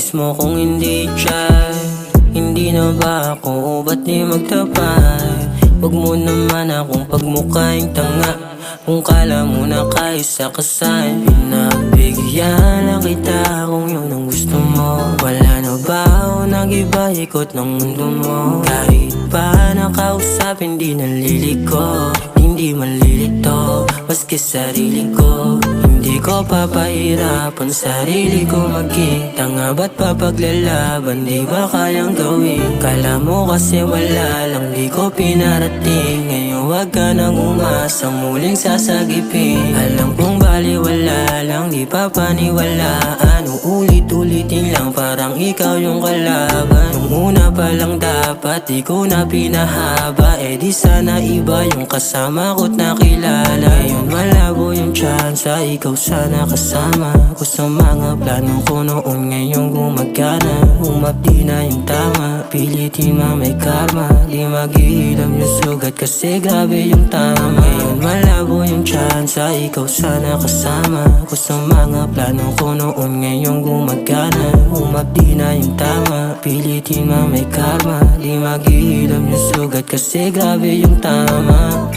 mismo kung hindi siya? Hindi na ba ako, ba't di magtapat? Huwag mo naman akong pagmukhaing tanga. Kung kala mo na kaisa ka sa'kin, pinagbigyan lang kita kung yun ang gusto mo. Wala na ba ako nag-iba, ikot ng mundo mo? Kahit pa nakausap, hindi naliliko, hindi malilito, maski sarili ko. Hindi ko papahirapan sarili ko maging tanga, ba't papaglalaban, di ba kayang gawin? Kala mo kasi wala lang, di ko pinarating. Ngayon wag ka nang umasa, muling sasagipin. Alam kong baliwala lang, di papaniwalaan. Uulit-ulitin lang, parang ikaw yung kalaban. Nung una pa lang dapat, di ko na pinahaba. Eh di sana iba yung kasama ko't nakilala. Ngayon malabo yung tsansa, ikaw sana kasama ko sa mga plano ko noon, ngayon gumagana. Umabdi na yung tama, pilitin ma may karma. Di mag-iilam yung sugat kasi grabe yung tama. Ngayon malabo yung tsansa, ikaw sana kasama ko sa mga plano ko noon, ngayon gumagana. Umabdi na yung tama, pilitin ma may karma. Di mag-iilam yung sugat kasi grabe yung tama.